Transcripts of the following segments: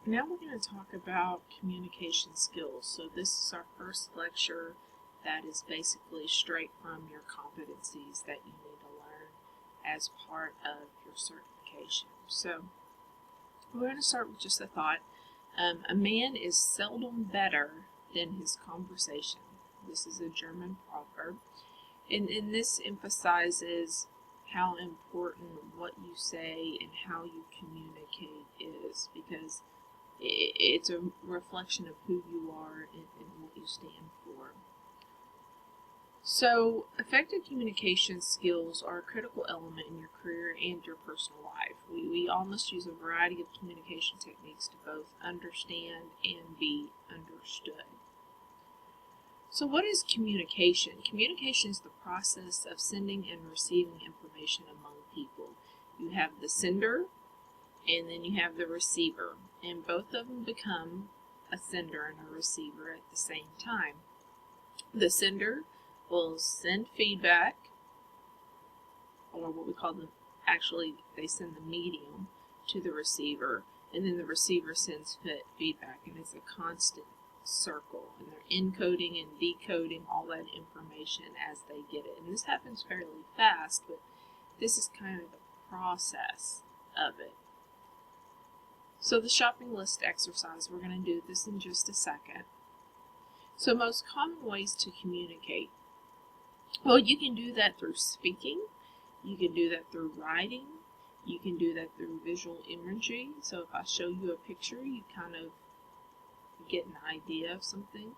Now we're going to talk about communication skills. So this is our first lecture that is basically straight from your competencies that you need to learn as part of your certification. So we're going to start with just a thought. A man is seldom better than his conversation. This is a German proverb. And this emphasizes how important what you say and how you communicate is, because it's a reflection of who you are and what you stand for. So, effective communication skills are a critical element in your career and your personal life. We all must use a variety of communication techniques to both understand and be understood. So, what is communication? Communication is the process of sending and receiving information among people. You have the sender, and then you have the receiver, and both of them become a sender and a receiver at the same time. The sender will send feedback, or what we call them, actually they send the medium to the receiver, and then the receiver sends feedback, and it's a constant circle, and they're encoding and decoding all that information as they get it. And this happens fairly fast, but this is kind of the process of it. So the shopping list exercise, we're going to do this in just a second. So most common ways to communicate. Well, you can do that through speaking. You can do that through writing. You can do that through visual imagery. So if I show you a picture, you kind of get an idea of something.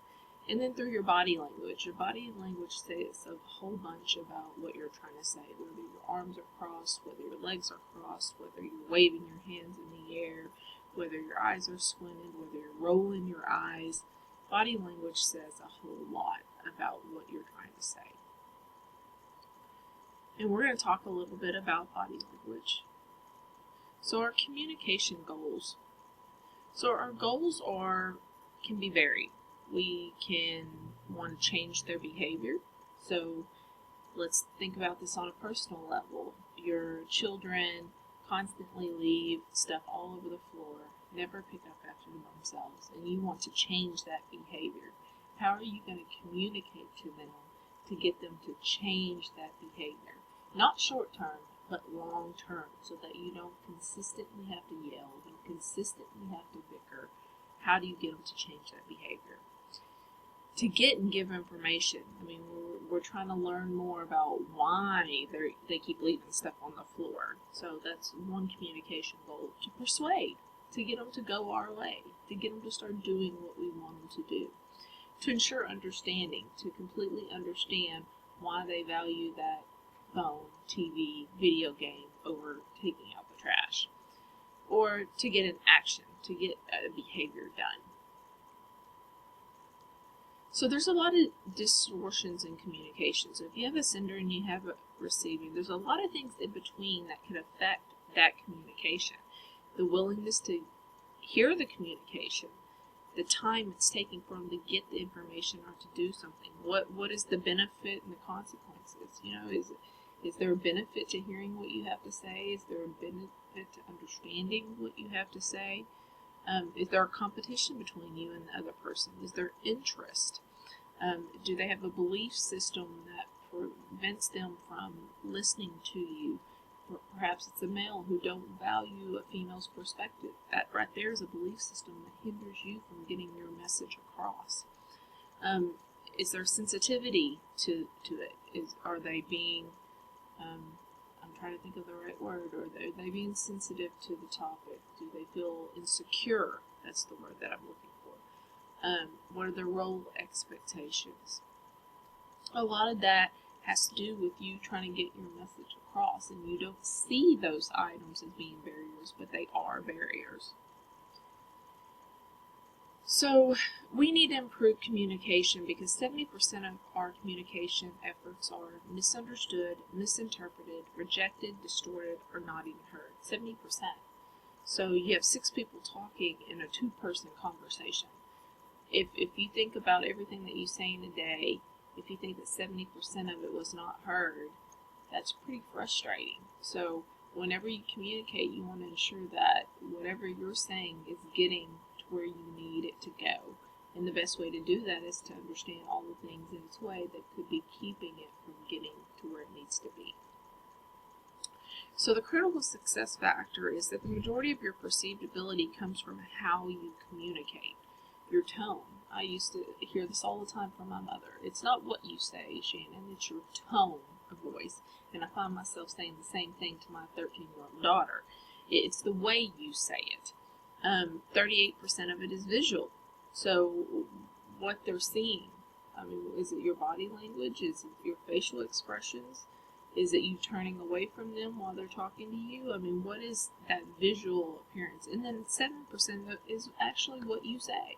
And then through your body language. Your body language says a whole bunch about what you're trying to say, whether your arms are crossed, whether your legs are crossed, whether you're waving your hands in the air, whether your eyes are squinted, whether you're rolling your eyes. Body language says a whole lot about what you're trying to say. And we're going to talk a little bit about body language. So our communication goals. So our goals can be varied. We can want to change their behavior. So let's think about this on a personal level. Your children constantly leave stuff all over the floor, never pick up after themselves, and you want to change that behavior. How are you going to communicate to them to get them to change that behavior? Not short term, but long term, so that you don't consistently have to yell, don't consistently have to bicker. How do you get them to change that behavior? To get and give information. I mean, we're trying to learn more about why they keep leaving stuff on the floor. So that's one communication goal. To persuade, to get them to go our way, to get them to start doing what we want them to do. To ensure understanding, to completely understand why they value that phone, TV, video game over taking out the trash. Or to get an action, to get a behavior done. So there's a lot of distortions in communication. So if you have a sender and you have a receiving, there's a lot of things in between that can affect that communication. The willingness to hear the communication, the time it's taking for them to get the information or to do something. What is the benefit and the consequences? Is there a benefit to hearing what you have to say? Is there a benefit to understanding what you have to say? Is there a competition between you and the other person? Is there interest? Do they have a belief system that prevents them from listening to you? Or perhaps it's a male who don't value a female's perspective. That right there is a belief system that hinders you from getting your message across. Is there sensitivity to it? Are they being I'm trying to think of the right word. Or are they being sensitive to the topic? Do they feel insecure? That's the word that I'm looking for. What are their role expectations? A lot of that has to do with you trying to get your message across, and you don't see those items as being barriers, but they are barriers. So we need to improve communication because 70% of our communication efforts are misunderstood, misinterpreted, rejected, distorted, or not even heard. 70%. So you have 6 people talking in a 2-person conversation. If you think about everything that you say in a day, if you think that 70% of it was not heard, that's pretty frustrating. So whenever you communicate, you want to ensure that whatever you're saying is getting to where you need it to go. And the best way to do that is to understand all the things in its way that could be keeping it from getting to where it needs to be. So the critical success factor is that the majority of your perceived ability comes from how you communicate, your tone. I used to hear this all the time from my mother. It's not what you say, Shannon, it's your tone of voice. And I find myself saying the same thing to my 13-year-old daughter. It's the way you say it. 38% of it is visual. So what they're seeing, I mean, is it your body language? Is it your facial expressions? Is it you turning away from them while they're talking to you? I mean, what is that visual appearance? And then 7% is actually what you say.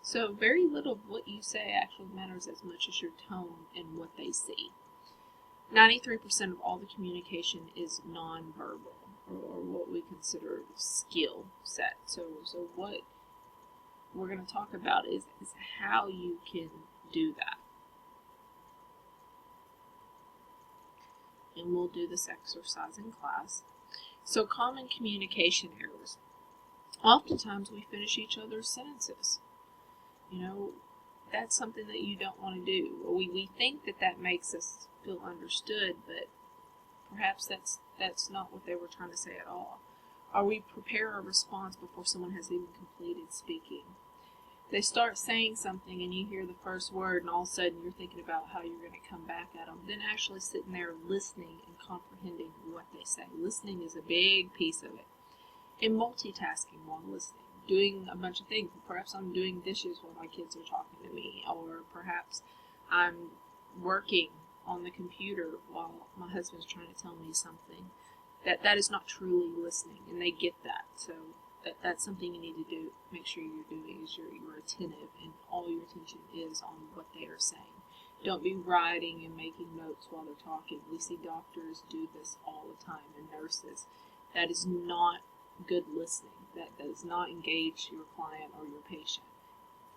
So very little of what you say actually matters as much as your tone and what they see. 93% of all the communication is nonverbal, or what we consider skill set. So what we're going to talk about is how you can do that. And we'll do this exercise in class. So common communication errors. Oftentimes we finish each other's sentences. You know, that's something that you don't want to do. We think that makes us feel understood, but perhaps that's not what they were trying to say at all. Or we prepare a response before someone has even completed speaking. They start saying something and you hear the first word and all of a sudden you're thinking about how you're going to come back at them. Then actually sitting there listening and comprehending what they say. Listening is a big piece of it. And multitasking while listening. Doing a bunch of things. Perhaps I'm doing dishes while my kids are talking to me. Or perhaps I'm working on the computer while my husband's trying to tell me something. That is not truly listening. And they get that. So that's something you need to do. Make sure you're doing is you're attentive and all your attention is on what they are saying. Don't be writing and making notes while they're talking. We see doctors do this all the time and nurses. That is not good listening. That does not engage your client or your patient.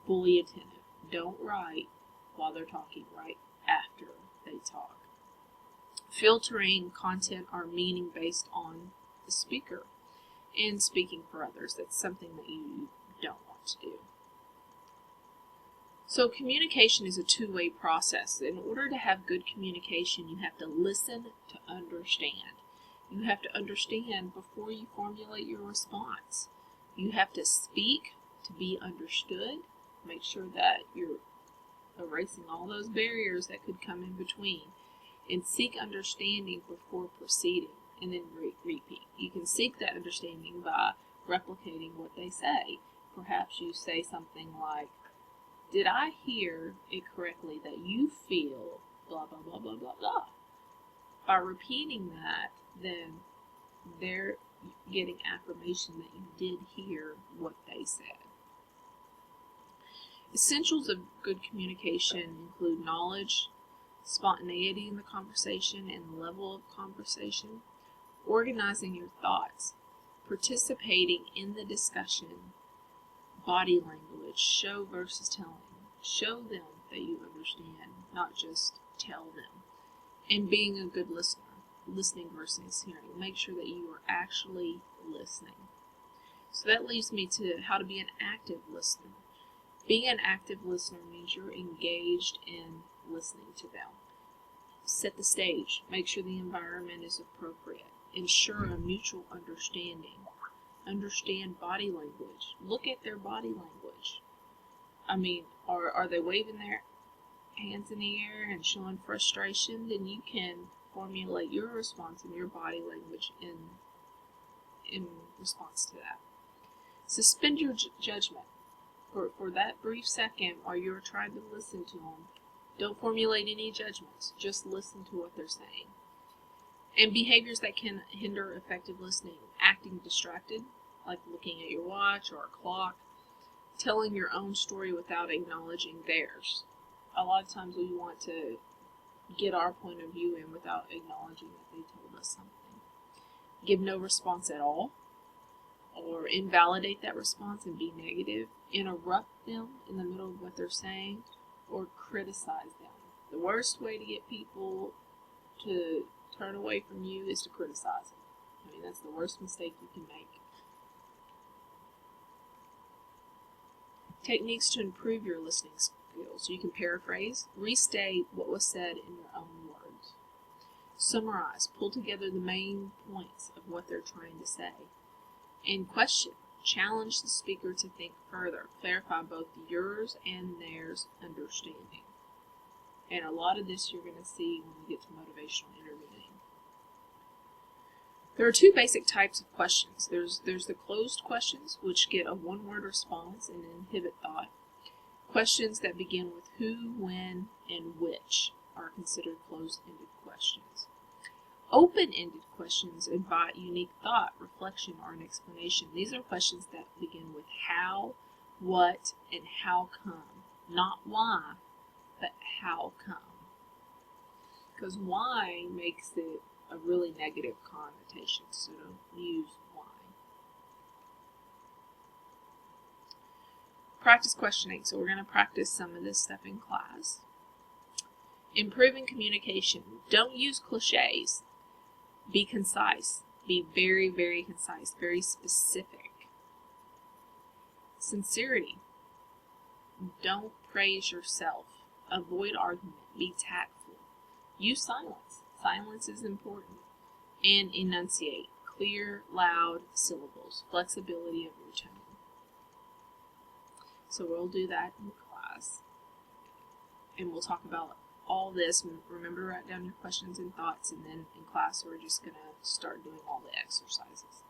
Fully attentive. Don't write while they're talking. Write after they talk. Filtering content or meaning based on the speaker. And speaking for others. That's something that you don't want to do. So communication is a two-way process. In order to have good communication, you have to listen to understand. You have to understand before you formulate your response. You have to speak to be understood. Make sure that you're erasing all those barriers that could come in between. And seek understanding before proceeding. And then repeat. You can seek that understanding by replicating what they say. Perhaps you say something like, did I hear it correctly that you feel blah, blah, blah, blah, blah, blah. By repeating that, then they're getting affirmation that you did hear what they said. Essentials of good communication include knowledge, spontaneity in the conversation and level of conversation, organizing your thoughts, participating in the discussion, body language, show versus telling. Show them that you understand, not just tell them. And being a good listener, listening versus hearing. Make sure that you are actually listening. So that leads me to how to be an active listener. Being an active listener means you're engaged in listening to them. Set the stage. Make sure the environment is appropriate. Ensure a mutual understanding. Understand body language. Look at their body language. I mean, are they waving their hands in the air and showing frustration? Then you can formulate your response in your body language in response to that. Suspend your judgment. For that brief second while you're trying to listen to them, don't formulate any judgments. Just listen to what they're saying. And behaviors that can hinder effective listening. Acting distracted, like looking at your watch or a clock. Telling your own story without acknowledging theirs. A lot of times we want to get our point of view in without acknowledging that they told us something. Give no response at all. Or invalidate that response and be negative. Interrupt them in the middle of what they're saying. Or criticize them. The worst way to get people to turn away from you is to criticize them. I mean, and that's the worst mistake you can make. Techniques to improve your listening skills. You can paraphrase, restate what was said in your own words. Summarize, pull together the main points of what they're trying to say. And question, challenge the speaker to think further, clarify both yours and theirs understanding. And a lot of this you're going to see when we get to motivational interviewing. There are two basic types of questions. There's the closed questions, which get a one-word response and inhibit thought. Questions that begin with who, when, and which are considered closed-ended questions. Open-ended questions invite unique thought, reflection, or an explanation. These are questions that begin with how, what, and how come. Not why, but how come. Because why makes it a really negative connotation, so don't use why. Practice questioning. So we're going to practice some of this stuff in class. Improving communication. Don't use cliches. Be concise. Be very, very concise, very specific. Sincerity. Don't praise yourself. Avoid argument. Be tactful. Use silence. Silence is important. And enunciate. Clear, loud syllables. Flexibility of your tone. So we'll do that in class. And we'll talk about all this. Remember to write down your questions and thoughts, and then in class we're just going to start doing all the exercises.